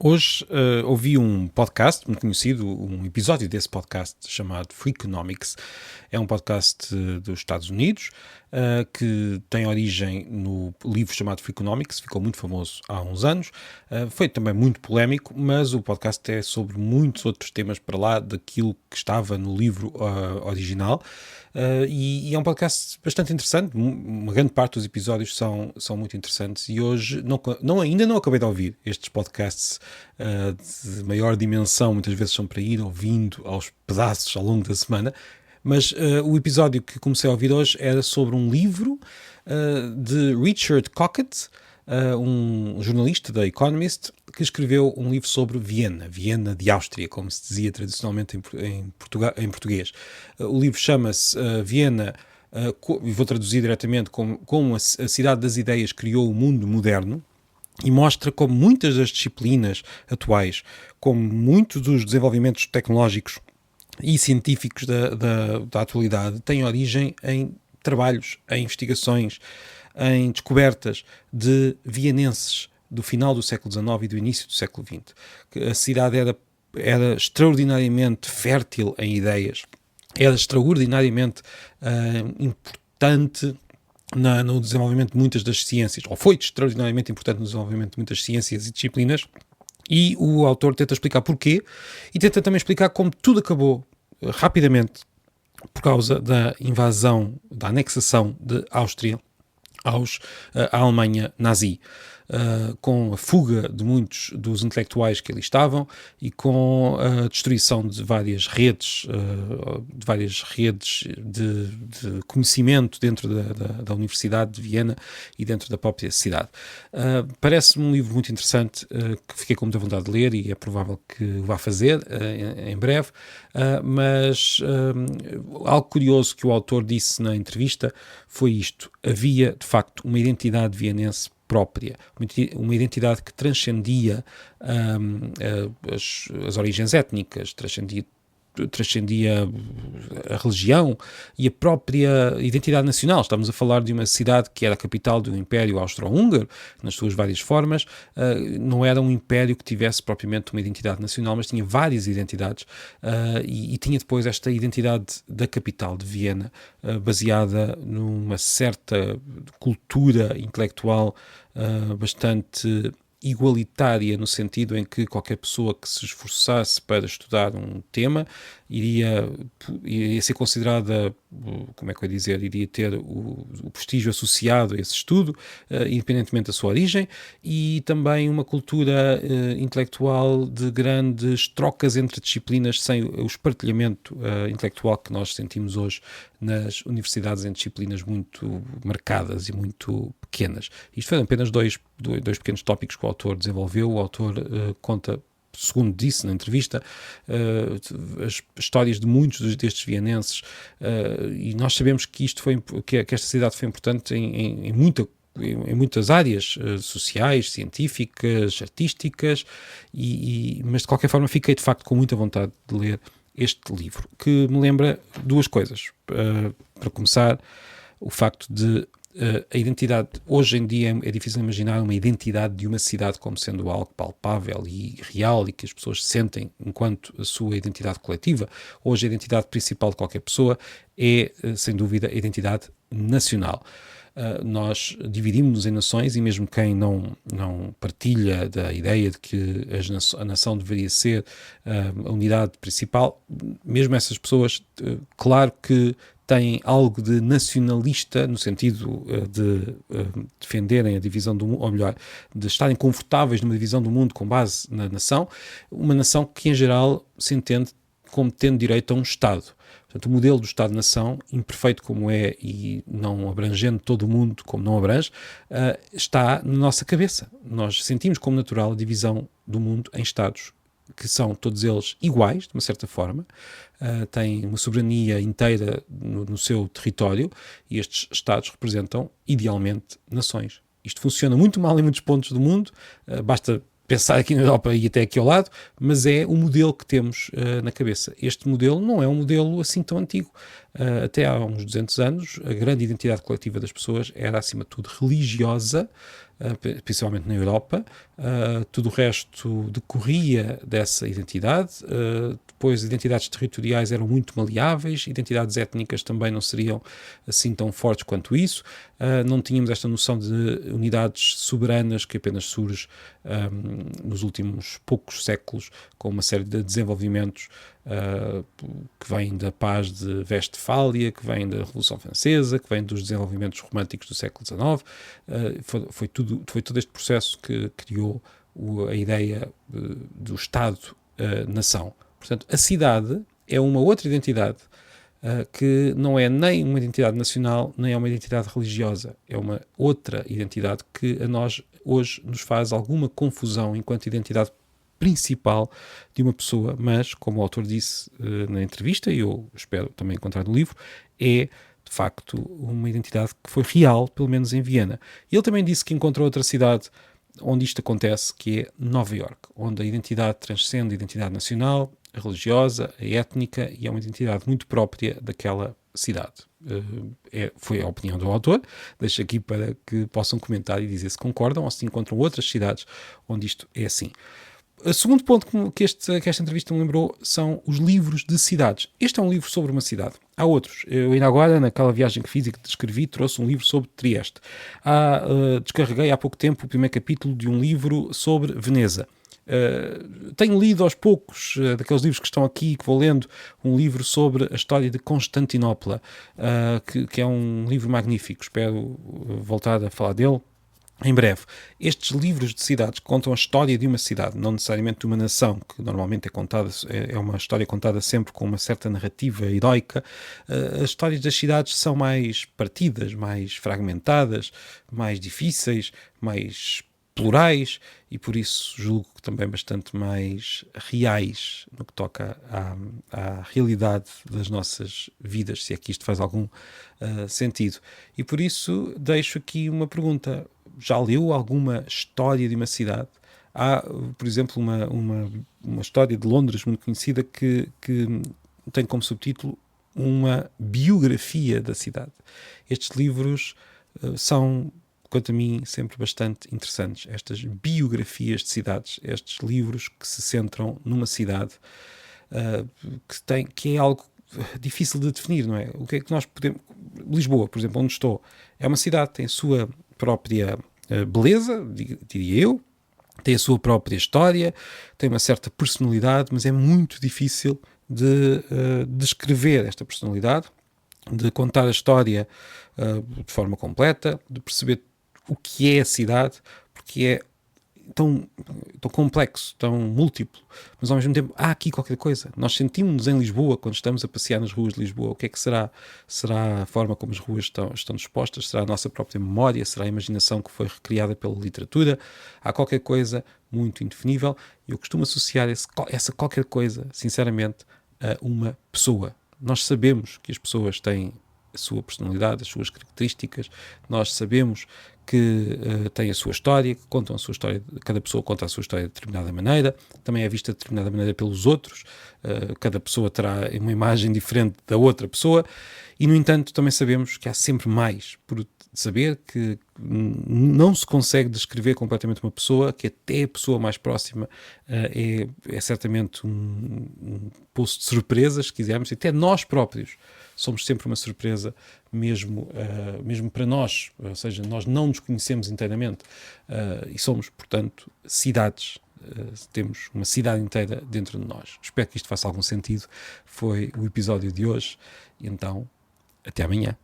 Hoje ouvi um podcast muito conhecido, um episódio desse podcast chamado Freakonomics. É um podcast dos Estados Unidos que tem origem no livro chamado Freakonomics, ficou muito famoso há uns anos. Foi também muito polémico, mas o podcast é sobre muitos outros temas para lá daquilo que estava no livro original. E é um podcast bastante interessante, uma grande parte dos episódios são muito interessantes e hoje ainda não acabei de ouvir estes podcasts de maior dimensão, muitas vezes são para ir ouvindo aos pedaços ao longo da semana, mas o episódio que comecei a ouvir hoje era sobre um livro de Richard Cockett, um jornalista da Economist, que escreveu um livro sobre Viena de Áustria, como se dizia tradicionalmente em português. O livro chama-se Viena, e vou traduzir diretamente, como a cidade das ideias criou o mundo moderno, e mostra como muitas das disciplinas atuais, como muitos dos desenvolvimentos tecnológicos e científicos da atualidade, têm origem em trabalhos, em investigações, em descobertas de vienenses do final do século XIX e do início do século XX. A cidade era extraordinariamente fértil em ideias, era extraordinariamente importante no desenvolvimento de muitas das ciências, ou foi extraordinariamente importante no desenvolvimento de muitas ciências e disciplinas, e o autor tenta explicar porquê, e tenta também explicar como tudo acabou rapidamente por causa da invasão, da anexação de Áustria à Alemanha nazi. Com a fuga de muitos dos intelectuais que ali estavam e com a destruição de várias redes, de conhecimento dentro da Universidade de Viena e dentro da própria cidade. Parece-me um livro muito interessante que fiquei com muita vontade de ler e é provável que o vá fazer em breve, mas algo curioso que o autor disse na entrevista foi isto: havia de facto uma identidade vienense própria, uma identidade que transcendia as origens étnicas, transcendia a religião e a própria identidade nacional. Estamos a falar de uma cidade que era a capital do Império Austro-Húngaro, nas suas várias formas. Não era um império que tivesse propriamente uma identidade nacional, mas tinha várias identidades e tinha depois esta identidade da capital de Viena, baseada numa certa cultura intelectual bastante igualitária, no sentido em que qualquer pessoa que se esforçasse para estudar um tema iria ser considerada, como é que eu ia dizer, iria ter o prestígio associado a esse estudo, independentemente da sua origem, e também uma cultura intelectual de grandes trocas entre disciplinas, sem o espartilhamento intelectual que nós sentimos hoje nas universidades em disciplinas muito marcadas e muito pequenas. Isto foram apenas dois pequenos tópicos que o autor desenvolveu. O autor conta, segundo disse na entrevista, as histórias de muitos destes vienenses, e nós sabemos que esta cidade foi importante em muitas áreas sociais, científicas, artísticas, mas de qualquer forma fiquei de facto com muita vontade de ler este livro, que me lembra duas coisas. Para começar, o facto de a identidade, hoje em dia é difícil imaginar uma identidade de uma cidade como sendo algo palpável e real e que as pessoas sentem enquanto a sua identidade coletiva. Hoje a identidade principal de qualquer pessoa é, sem dúvida, a identidade nacional. Nós dividimos-nos em nações e mesmo quem não partilha da ideia de que a nação deveria ser a unidade principal, mesmo essas pessoas, claro que têm algo de nacionalista no sentido de defenderem a divisão do mundo, ou melhor, de estarem confortáveis numa divisão do mundo com base na nação, uma nação que em geral se entende como tendo direito a um Estado. Portanto, o modelo do Estado-nação, imperfeito como é e não abrangendo todo o mundo como não abrange, está na nossa cabeça. Nós sentimos como natural a divisão do mundo em Estados, que são todos eles iguais, de uma certa forma, têm uma soberania inteira no seu território, e estes Estados representam, idealmente, nações. Isto funciona muito mal em muitos pontos do mundo, basta pensar aqui na Europa e até aqui ao lado, mas é o modelo que temos na cabeça. Este modelo não é um modelo assim tão antigo. Até há uns 200 anos, a grande identidade coletiva das pessoas era, acima de tudo, religiosa, principalmente na Europa. Tudo o resto decorria dessa identidade. Depois, identidades territoriais eram muito maleáveis, identidades étnicas também não seriam assim tão fortes quanto isso. Não tínhamos esta noção de unidades soberanas que apenas surge nos últimos poucos séculos, com uma série de desenvolvimentos que vêm da paz de Westfália, que vêm da Revolução Francesa, que vêm dos desenvolvimentos românticos do século XIX. Foi todo este processo que criou a ideia do Estado-nação. Portanto, a cidade é uma outra identidade que não é nem uma identidade nacional, nem é uma identidade religiosa. É uma outra identidade que a nós hoje nos faz alguma confusão enquanto identidade principal de uma pessoa, mas, como o autor disse na entrevista, e eu espero também encontrar no livro, é de facto uma identidade que foi real, pelo menos em Viena. E ele também disse que encontrou outra cidade onde isto acontece, que é Nova Iorque, onde a identidade transcende a identidade nacional, a religiosa, a étnica, e é uma identidade muito própria daquela cidade. Foi a opinião do autor. Deixo aqui para que possam comentar e dizer se concordam ou se encontram outras cidades onde isto é assim. O segundo ponto que esta entrevista me lembrou são os livros de cidades. Este é um livro sobre uma cidade. Há outros. Eu ainda agora, naquela viagem que fiz e que descrevi, trouxe um livro sobre Trieste. Descarreguei há pouco tempo o primeiro capítulo de um livro sobre Veneza. Tenho lido aos poucos, daqueles livros que estão aqui, que vou lendo, um livro sobre a história de Constantinopla, que é um livro magnífico. Espero voltar a falar dele em breve. Estes livros de cidades contam a história de uma cidade, não necessariamente de uma nação, que normalmente é uma história contada sempre com uma certa narrativa heroica. As histórias das cidades são mais partidas, mais fragmentadas, mais difíceis, mais plurais e por isso julgo que também bastante mais reais no que toca à realidade das nossas vidas, se é que isto faz algum sentido. E por isso deixo aqui uma pergunta. Já leu alguma história de uma cidade? Há, por exemplo, uma história de Londres muito conhecida que tem como subtítulo uma biografia da cidade. Estes livros são, quanto a mim, sempre bastante interessantes. Estas biografias de cidades, estes livros que se centram numa cidade que é algo difícil de definir, não é? O que é que nós podemos... Lisboa, por exemplo, onde estou, é uma cidade, tem a sua própria beleza, diria eu, tem a sua própria história, tem uma certa personalidade, mas é muito difícil de descrever esta personalidade, de contar a história de forma completa, de perceber o que é a cidade, porque é tão complexo, tão múltiplo, mas ao mesmo tempo há aqui qualquer coisa. Nós sentimos-nos em Lisboa quando estamos a passear nas ruas de Lisboa. O que é que será? Será a forma como as ruas estão dispostas? Será a nossa própria memória? Será a imaginação que foi recriada pela literatura? Há qualquer coisa muito indefinível e eu costumo associar essa qualquer coisa, sinceramente, a uma pessoa. Nós sabemos que as pessoas têm a sua personalidade, as suas características, nós sabemos que têm a sua história, que contam a sua história, cada pessoa conta a sua história de determinada maneira, também é vista de determinada maneira pelos outros, cada pessoa terá uma imagem diferente da outra pessoa, e no entanto também sabemos que há sempre mais por saber, que não se consegue descrever completamente uma pessoa, que até a pessoa mais próxima é certamente um poço de surpresas, se quisermos, e até nós próprios somos sempre uma surpresa, mesmo para nós, ou seja, nós não nos conhecemos inteiramente e somos, portanto, cidades. Temos uma cidade inteira dentro de nós. Espero que isto faça algum sentido. Foi o episódio de hoje, e então, até amanhã.